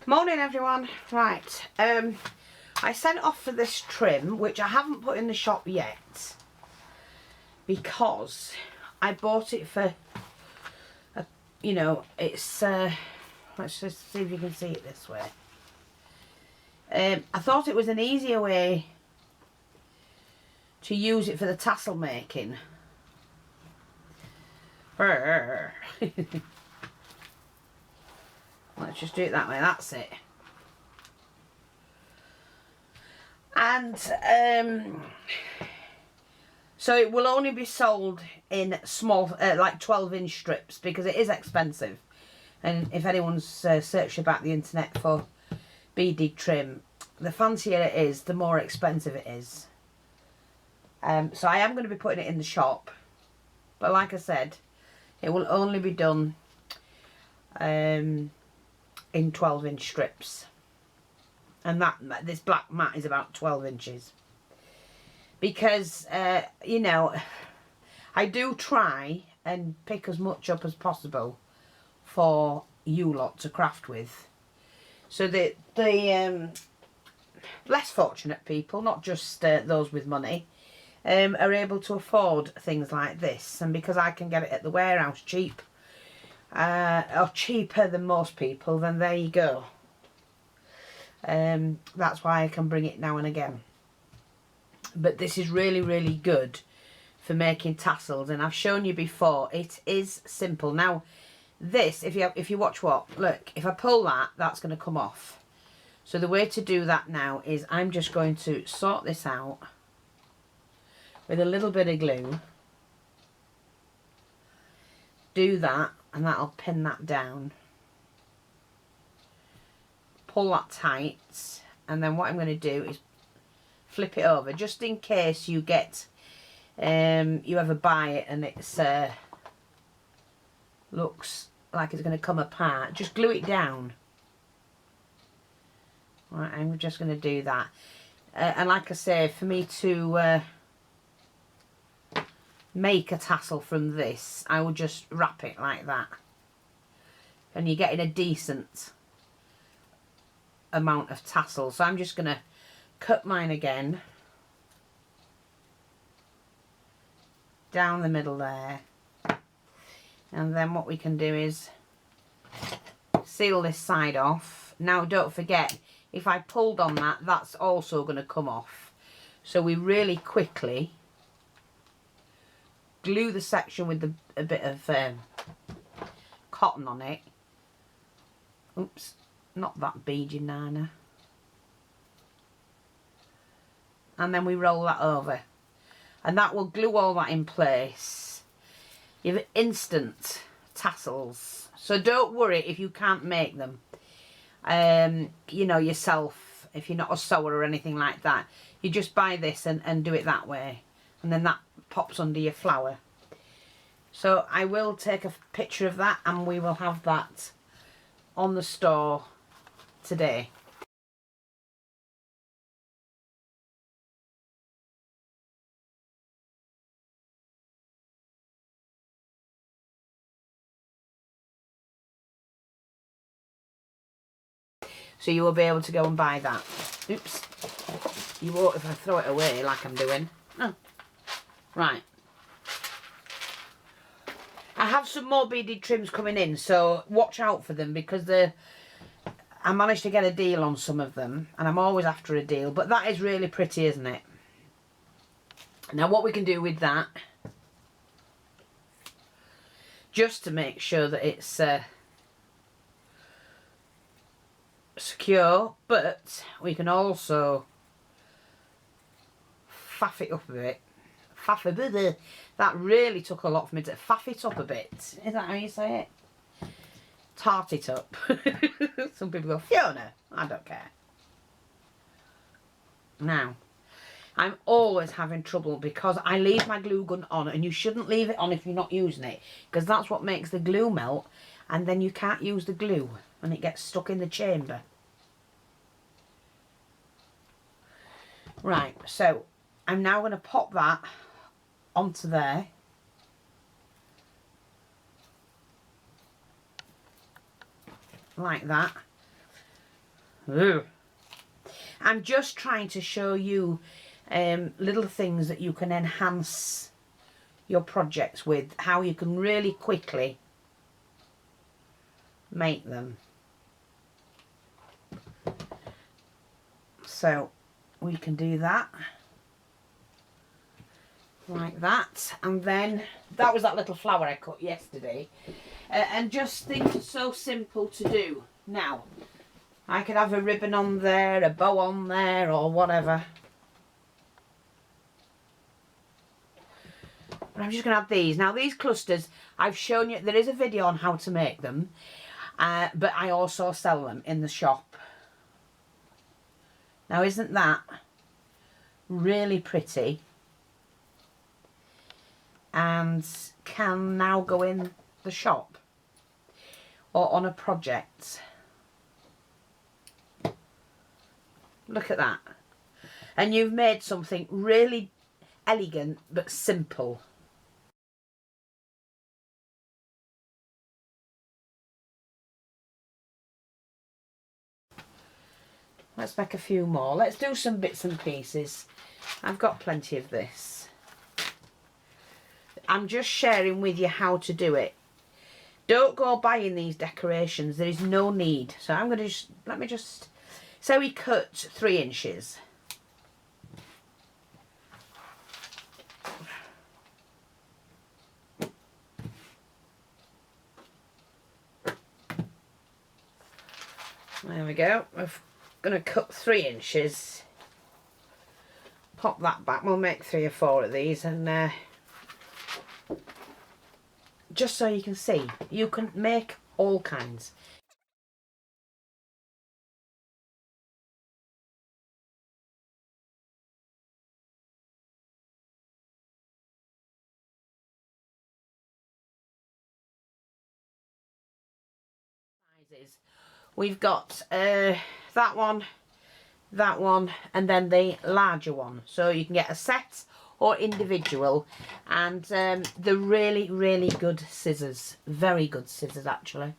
Morning everyone. Right, I sent off for this trim, which I haven't put in the shop yet because I bought it for you know, it's let's just see if you can see it this way. I thought it was an easier way to use it for the tassel making. Let's just do it that way. That's it. And so it will only be sold in small, like 12-inch strips, because it is expensive. And if anyone's searched about the internet for beaded trim, the fancier it is, the more expensive it is. So I am going to be putting it in the shop, but like I said, it will only be done in 12-inch strips, and this black mat is about 12 inches because you know, I do try and pick as much up as possible for you lot to craft with, so that the less fortunate people, not just those with money, are able to afford things like this. And because I can get it at the warehouse cheap, or cheaper than most people, then there you go. That's why I can bring it now and again. But this is really, really good for making tassels, and I've shown you before, it is simple. Now this, if you watch look, if I pull that, that's going to come off. So the way to do that now is I'm just going to sort this out with a little bit of glue. Do that, and that'll pin that down. Pull that tight, and then what I'm going to do is flip it over, just in case you get you ever buy it and it's looks like it's going to come apart. Just glue it down. Right, I'm just going to do that, and like I say, for me to make a tassel from this, I will just wrap it like that, and you're getting a decent amount of tassel. So I'm just going to cut mine again down the middle there, and then what we can do is seal this side off. Now don't forget, if I pulled on that, that's also going to come off, so we really quickly glue the section with a bit of cotton on it. Oops, not that bead, Nana. And then we roll that over, and that will glue all that in place. You have instant tassels, so don't worry if you can't make them you know, yourself. If you're not a sewer or anything like that, you just buy this and do it that way, and then that pops under your flower. So I will take a picture of that, and we will have that on the store today. So you will be able to go and buy that. Oops. You won't if I throw it away like I'm doing. Oh. Right. I have some more beaded trims coming in, so watch out for them, because I managed to get a deal on some of them, and I'm always after a deal. But that is really pretty, isn't it? Now what we can do with that, just to make sure that it's secure, but we can also faff it up a bit. That really took a lot for me to faff it up a bit. Is that how you say it? Tart it up. Some people go, Fiona, I don't care. Now, I'm always having trouble because I leave my glue gun on, and you shouldn't leave it on if you're not using it, because that's what makes the glue melt, and then you can't use the glue and it gets stuck in the chamber. Right, so I'm now going to pop that onto there. Like that. Ugh. I'm just trying to show you little things that you can enhance your projects with, how you can really quickly make them. So we can do that like that, and then that was that little flower I cut yesterday, and just think so simple to do. Now I could have a ribbon on there, a bow on there, or whatever. But I'm just going to add these. Now these clusters, I've shown you, there is a video on how to make them, but I also sell them in the shop. Now isn't that really pretty? And can now go in the shop or on a project. Look at that. And you've made something really elegant but simple. Let's make a few more. Let's do some bits and pieces. I've got plenty of this. I'm just sharing with you how to do it. Don't go buying these decorations. There is no need. So I'm going to let me just, so we cut 3 inches. There we go. We're going to cut 3 inches. Pop that back. We'll make 3 or 4 of these, and just so you can see, you can make all kinds. Sizes. We've got that one, and then the larger one. So you can get a set or individual, and they're really, really good scissors. Very good scissors, actually.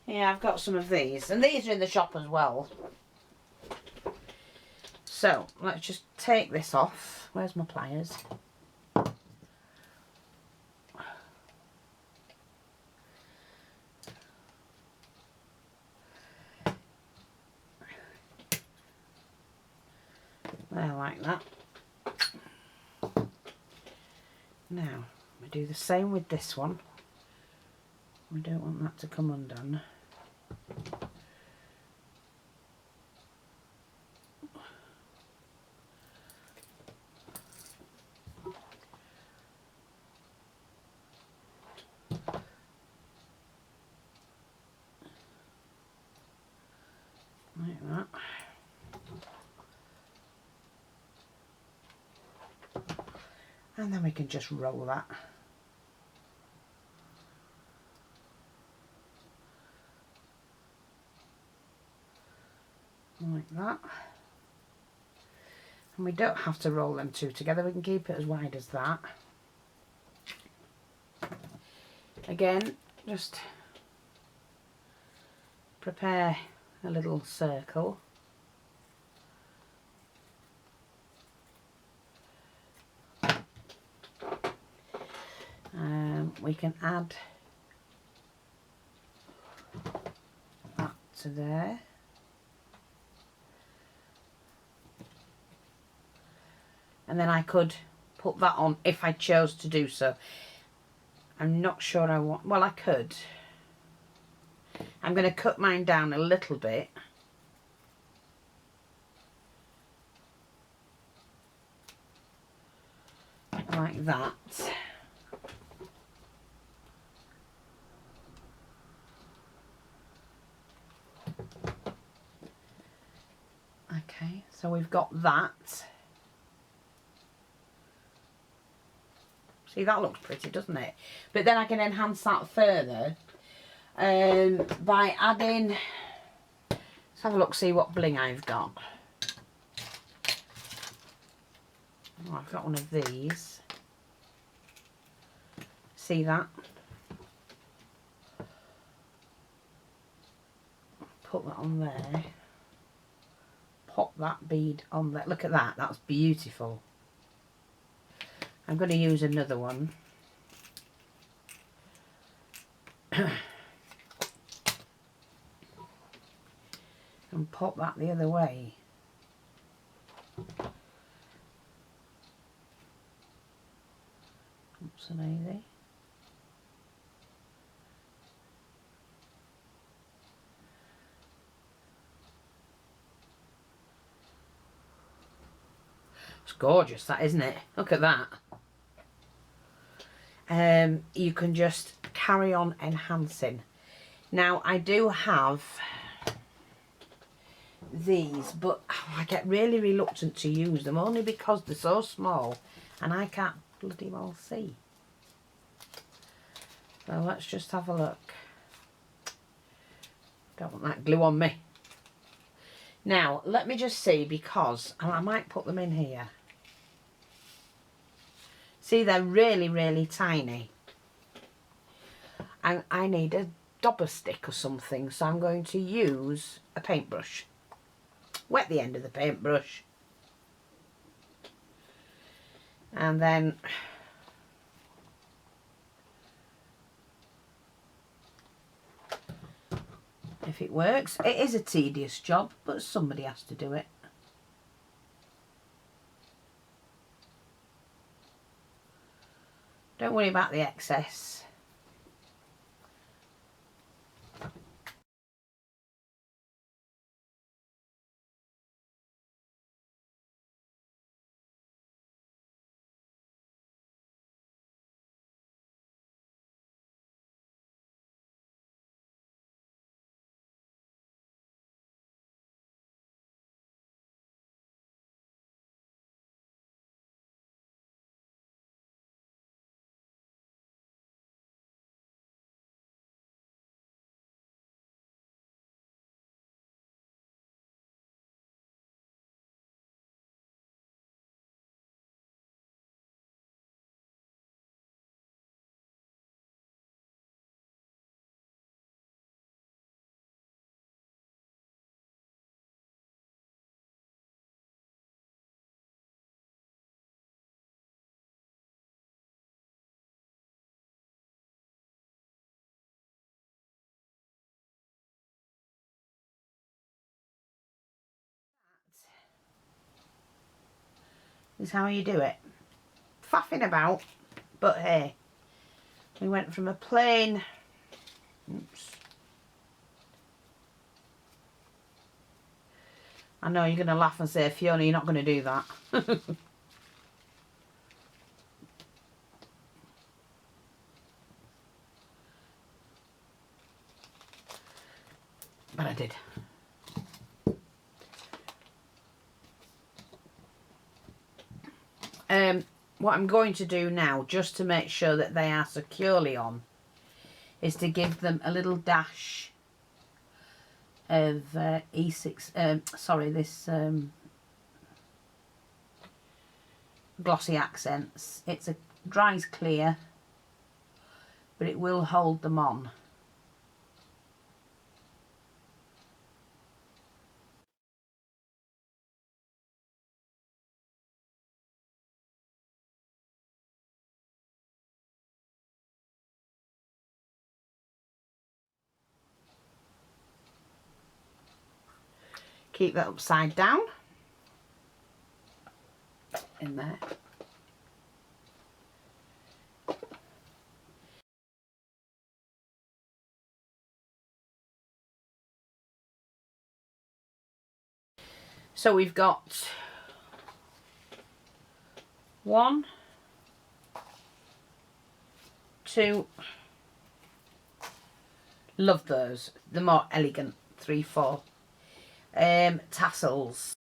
Yeah, I've got some of these, and these are in the shop as well. So let's just take this off. Where's my pliers? There, like that. Now we do the same with this one. We don't want that to come undone. And then we can just roll that. Like that. And we don't have to roll them two together, we can keep it as wide as that. Again, just prepare a little circle. We can add that to there. And then I could put that on if I chose to do so. I'm not sure I want, well I could. I'm going to cut mine down a little bit. Like that. Okay, so we've got that. See, that looks pretty, doesn't it? But then I can enhance that further by adding, let's have a look, see what bling I've got. Oh, I've got one of these. See that? Put that on there. Pop that bead on there. Look at that, that's beautiful. I'm going to use another one. And pop that the other way. Oops, a daisy. It's gorgeous, that, isn't it? Look at that. You can just carry on enhancing. Now, I do have these, but I get really reluctant to use them only because they're so small and I can't bloody well see. So let's just have a look. Don't want that glue on me. Now, let me just see, because I might put them in here. See, they're really, really tiny. And I need a dobber stick or something, so I'm going to use a paintbrush. Wet the end of the paintbrush. And then if it works, it is a tedious job, but somebody has to do it. Don't worry about the excess. Is how you do it. Faffing about, but hey, we went from a plain, oops. I know you're going to laugh and say, Fiona, you're not going to do that. But I did. what I'm going to do now, just to make sure that they are securely on, is to give them a little dash of glossy accents. It's a dries clear, but it will hold them on. Keep that upside down in there. So we've got 1, 2, love those, the more elegant, 3, 4 tassels.